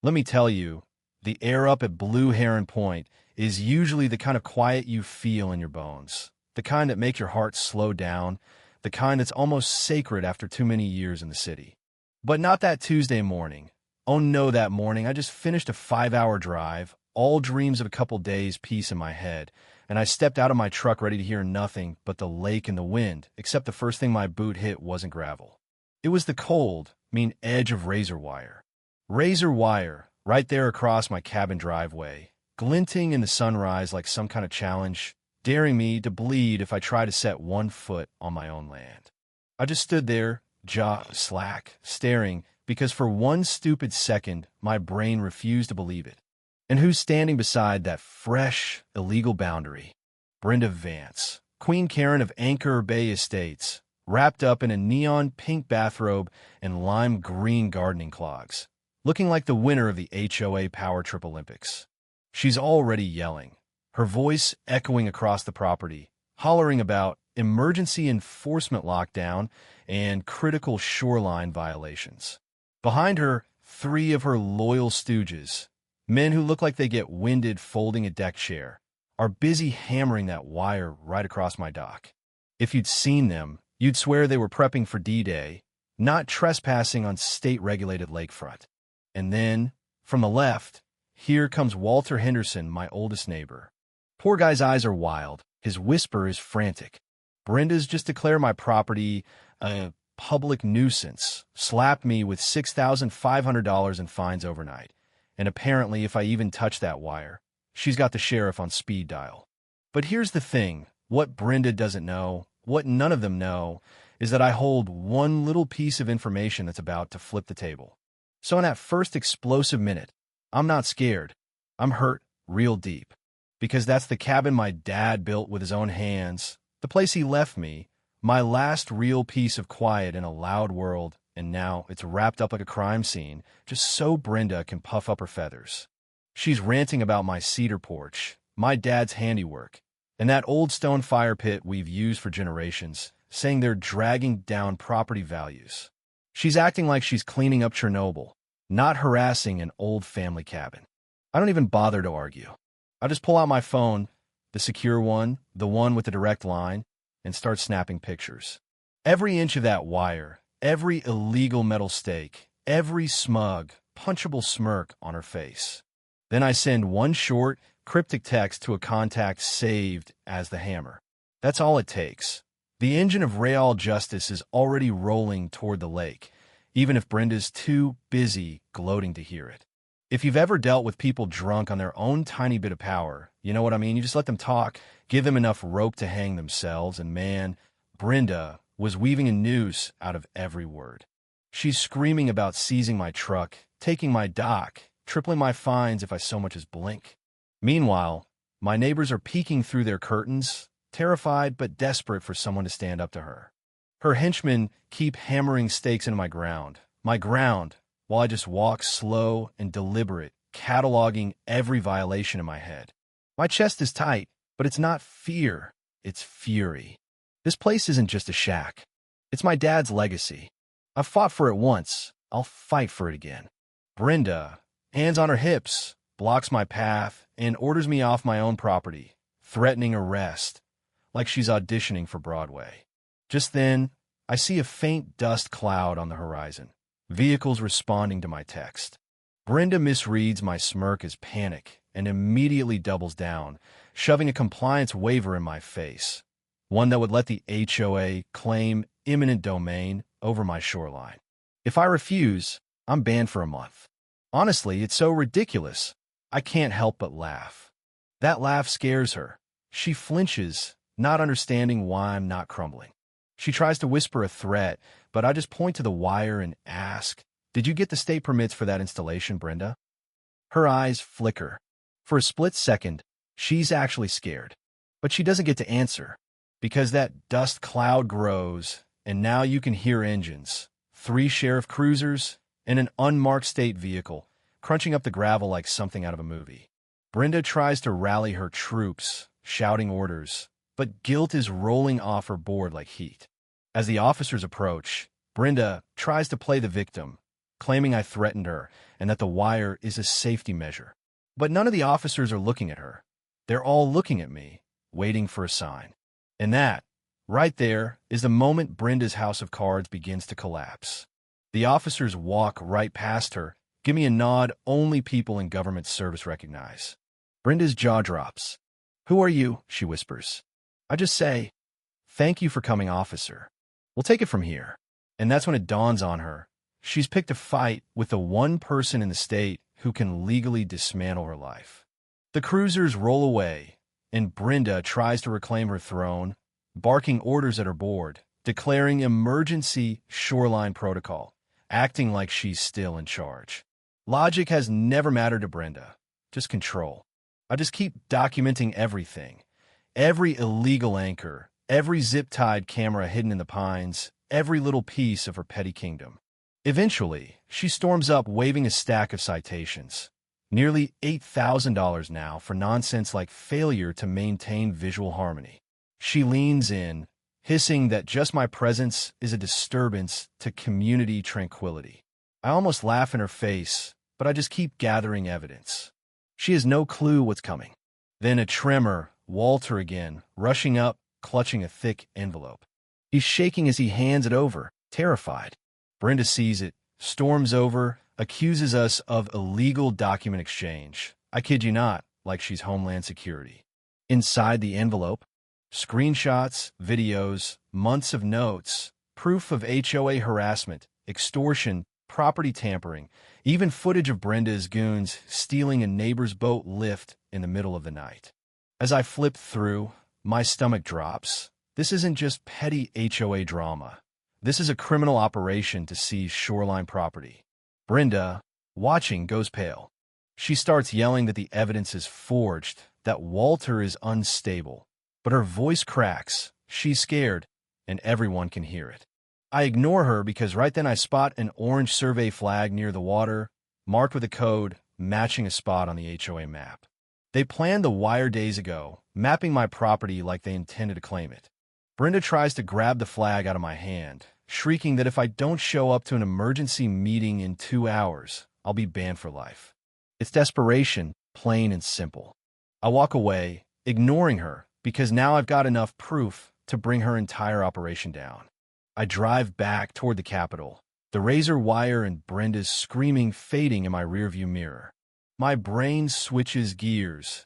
Let me tell you, the air up at Blue Heron Point is usually the kind of quiet you feel in your bones, the kind that makes your heart slow down, the kind that's almost sacred after too many years in the city. But not that Tuesday morning. Oh no, that morning I just finished a 5-hour drive, all dreams of a couple days peace in my head, and I stepped out of my truck ready to hear nothing but the lake and the wind, except the first thing my boot hit wasn't gravel. It was the cold, mean edge of razor wire. Razor wire, right there across my cabin driveway, glinting in the sunrise like some kind of challenge, daring me to bleed if I tried to set one foot on my own land. I just stood there, jaw slack, staring, because for one stupid second, my brain refused to believe it. And who's standing beside that fresh, illegal boundary? Brenda Vance, Queen Karen of Anchor Bay Estates, wrapped up in a neon pink bathrobe and lime green gardening clogs, looking like the winner of the HOA Power Trip Olympics. She's already yelling, her voice echoing across the property, hollering about emergency enforcement lockdown and critical shoreline violations. Behind her, 3 of her loyal stooges, men who look like they get winded folding a deck chair, are busy hammering that wire right across my dock. If you'd seen them, you'd swear they were prepping for D-Day, not trespassing on state-regulated lakefront. And then, from the left, here comes Walter Henderson, my oldest neighbor. Poor guy's eyes are wild. His whisper is frantic. Brenda's just declared my property a public nuisance, slapped me with $6,500 in fines overnight. And apparently, if I even touch that wire, she's got the sheriff on speed dial. But here's the thing. What Brenda doesn't know, what none of them know, is that I hold one little piece of information that's about to flip the table. So in that first explosive minute, I'm not scared. I'm hurt real deep. Because that's the cabin my dad built with his own hands, the place he left me, my last real piece of quiet in a loud world, and now it's wrapped up like a crime scene, just so Brenda can puff up her feathers. She's ranting about my cedar porch, my dad's handiwork, and that old stone fire pit we've used for generations, saying they're dragging down property values. She's acting like she's cleaning up Chernobyl, not harassing an old family cabin. I don't even bother to argue. I just pull out my phone, the secure one, the one with the direct line, and start snapping pictures. Every inch of that wire, every illegal metal stake, every smug, punchable smirk on her face. Then I send one short, cryptic text to a contact saved as the Hammer. That's all it takes. The engine of real justice is already rolling toward the lake, even if Brenda's too busy gloating to hear it. If you've ever dealt with people drunk on their own tiny bit of power, you know what I mean? You just let them talk, give them enough rope to hang themselves, and man, Brenda was weaving a noose out of every word. She's screaming about seizing my truck, taking my dock, tripling my fines if I so much as blink. Meanwhile, my neighbors are peeking through their curtains, terrified but desperate for someone to stand up to her. Her henchmen keep hammering stakes into my ground, while I just walk slow and deliberate, cataloging every violation in my head. My chest is tight, but it's not fear, it's fury. This place isn't just a shack. It's my dad's legacy. I've fought for it once. I'll fight for it again. Brenda, hands on her hips, blocks my path and orders me off my own property, threatening arrest, like she's auditioning for Broadway. Just then, I see a faint dust cloud on the horizon, vehicles responding to my text. Brenda misreads my smirk as panic and immediately doubles down, shoving a compliance waiver in my face, one that would let the HOA claim eminent domain over my shoreline. If I refuse, I'm banned for a month. Honestly, it's so ridiculous, I can't help but laugh. That laugh scares her. She flinches, not understanding why I'm not crumbling. She tries to whisper a threat, but I just point to the wire and ask, "Did you get the state permits for that installation, Brenda?" Her eyes flicker. For a split second, she's actually scared. But she doesn't get to answer, because that dust cloud grows, and now you can hear engines, 3 sheriff cruisers, and an unmarked state vehicle, crunching up the gravel like something out of a movie. Brenda tries to rally her troops, shouting orders, but guilt is rolling off her board like heat. As the officers approach, Brenda tries to play the victim, claiming I threatened her and that the wire is a safety measure. But none of the officers are looking at her. They're all looking at me, waiting for a sign. And that, right there, is the moment Brenda's house of cards begins to collapse. The officers walk right past her, give me a nod only people in government service recognize. Brenda's jaw drops. "Who are you?" she whispers. I just say, "Thank you for coming, officer. We'll take it from here." And that's when it dawns on her. She's picked a fight with the one person in the state who can legally dismantle her life. The cruisers roll away, and Brenda tries to reclaim her throne, barking orders at her board, declaring emergency shoreline protocol, acting like she's still in charge. Logic has never mattered to Brenda, just control. I just keep documenting everything. Every illegal anchor, every zip-tied camera hidden in the pines, every little piece of her petty kingdom. Eventually, she storms up waving a stack of citations. Nearly $8,000 now for nonsense like failure to maintain visual harmony. She leans in, hissing that just my presence is a disturbance to community tranquility. I almost laugh in her face, but I just keep gathering evidence. She has no clue what's coming. Then a tremor, Walter again, rushing up, clutching a thick envelope. He's shaking as he hands it over, terrified. Brenda sees it, storms over, accuses us of illegal document exchange. I kid you not, like she's Homeland Security. Inside the envelope, screenshots, videos, months of notes, proof of HOA harassment, extortion, property tampering, even footage of Brenda's goons stealing a neighbor's boat lift in the middle of the night. As I flip through, my stomach drops. This isn't just petty HOA drama. This is a criminal operation to seize shoreline property. Brenda, watching, goes pale. She starts yelling that the evidence is forged, that Walter is unstable. But her voice cracks. She's scared, and everyone can hear it. I ignore her because right then I spot an orange survey flag near the water, marked with a code matching a spot on the HOA map. They planned the wire days ago, mapping my property like they intended to claim it. Brenda tries to grab the flag out of my hand, shrieking that if I don't show up to an emergency meeting in 2 hours, I'll be banned for life. It's desperation, plain and simple. I walk away, ignoring her, because now I've got enough proof to bring her entire operation down. I drive back toward the Capitol, the razor wire and Brenda's screaming fading in my rearview mirror. My brain switches gears,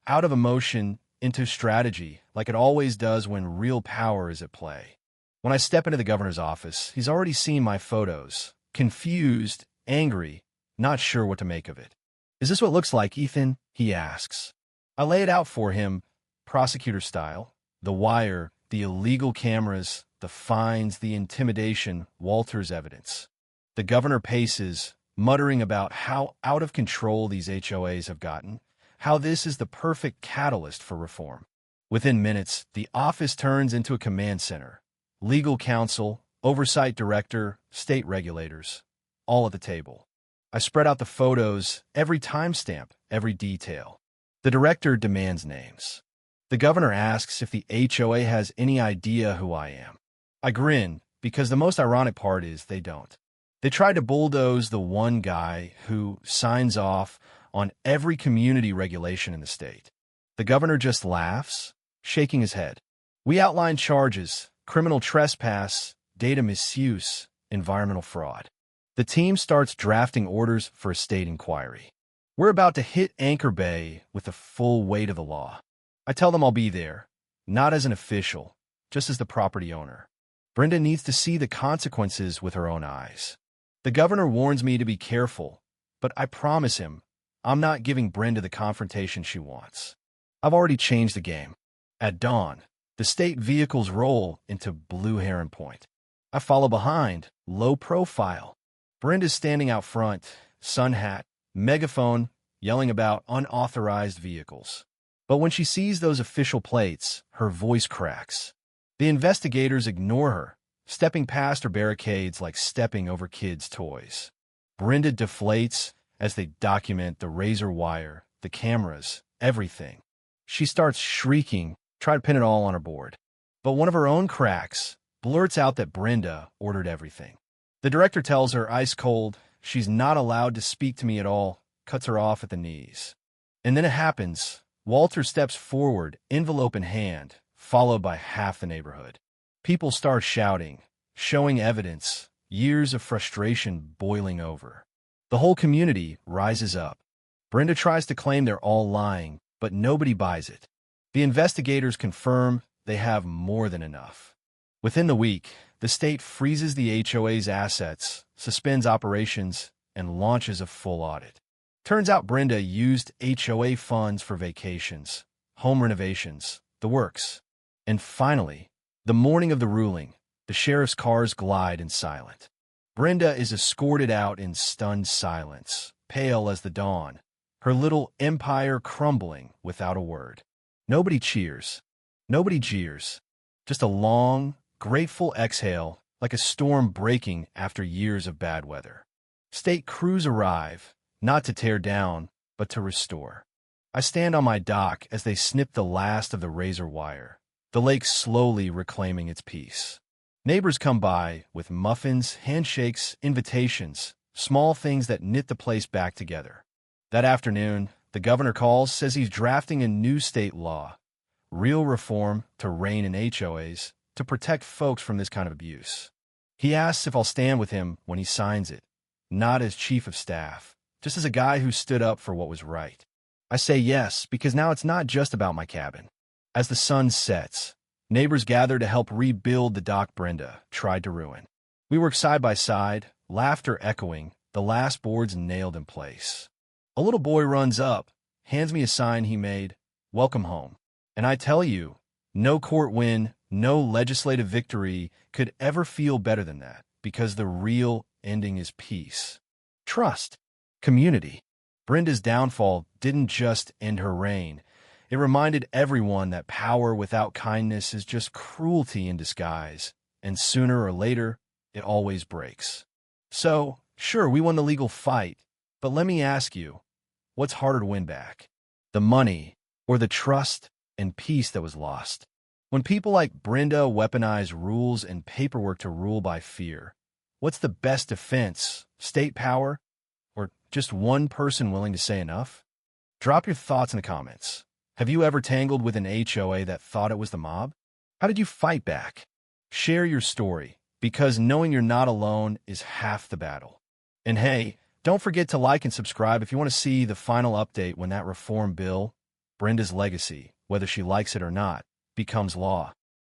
out of emotion into strategy, like it always does when real power is at play. When I step into the governor's office, he's already seen my photos, confused, angry, not sure what to make of it. "Is this what it looks like, Ethan?" he asks. I lay it out for him, prosecutor style, the wire, the illegal cameras, the fines, the intimidation, Walter's evidence. The governor paces, muttering about how out of control these HOAs have gotten, how this is the perfect catalyst for reform. Within minutes, the office turns into a command center. Legal counsel, oversight director, state regulators, all at the table. I spread out the photos, every timestamp, every detail. The director demands names. The governor asks if the HOA has any idea who I am. I grin, because the most ironic part is they don't. They tried to bulldoze the one guy who signs off on every community regulation in the state. The governor just laughs, shaking his head. We outline charges: criminal trespass, data misuse, environmental fraud. The team starts drafting orders for a state inquiry. We're about to hit Anchor Bay with the full weight of the law. I tell them I'll be there, not as an official, just as the property owner. Brenda needs to see the consequences with her own eyes. The governor warns me to be careful, but I promise him I'm not giving Brenda the confrontation she wants. I've already changed the game. At dawn, the state vehicles roll into Blue Heron Point. I follow behind, low profile. Brenda's standing out front, sun hat, megaphone, yelling about unauthorized vehicles. But when she sees those official plates, her voice cracks. The investigators ignore her, stepping past her barricades like stepping over kids' toys. Brenda deflates as they document the razor wire, the cameras, everything. She starts shrieking, try to pin it all on her board. But one of her own cracks blurts out that Brenda ordered everything. The director tells her ice cold, She's not allowed to speak to me at all, cuts her off at the knees. And then it happens. Walter steps forward, envelope in hand, followed by half the neighborhood. People start shouting, showing evidence, years of frustration boiling over. The whole community rises up. Brenda tries to claim they're all lying, but nobody buys it. The investigators confirm they have more than enough. Within the week, the state freezes the HOA's assets, suspends operations, and launches a full audit. Turns out Brenda used HOA funds for vacations, home renovations, the works. And finally, the morning of the ruling, the sheriff's cars glide in silent. Brenda is escorted out in stunned silence, pale as the dawn, her little empire crumbling without a word. Nobody cheers. Nobody jeers. Just a long, grateful exhale, like a storm breaking after years of bad weather. State crews arrive, not to tear down, but to restore. I stand on my dock as they snip the last of the razor wire, the lake slowly reclaiming its peace. Neighbors come by with muffins, handshakes, invitations, small things that knit the place back together. That afternoon, the governor calls, says he's drafting a new state law, real reform to rein in HOAs, to protect folks from this kind of abuse. He asks if I'll stand with him when he signs it, not as chief of staff, just as a guy who stood up for what was right. I say yes, because now it's not just about my cabin. As the sun sets, neighbors gather to help rebuild the dock Brenda tried to ruin. We work side by side, laughter echoing, the last boards nailed in place. A little boy runs up, hands me a sign he made, "Welcome home." And I tell you, no court win, no legislative victory could ever feel better than that, because the real ending is peace, trust, community. Brenda's downfall didn't just end her reign. It reminded everyone that power without kindness is just cruelty in disguise, and sooner or later, it always breaks. So, sure, we won the legal fight, but let me ask you, what's harder to win back? The money, or the trust and peace that was lost? When people like Brenda weaponize rules and paperwork to rule by fear, what's the best defense? State power? Or just one person willing to say enough? Drop your thoughts in the comments. Have you ever tangled with an HOA that thought it was the mob? How did you fight back? Share your story, because knowing you're not alone is half the battle. And hey, don't forget to like and subscribe if you want to see the final update when that reform bill, Brenda's legacy, whether she likes it or not, becomes law.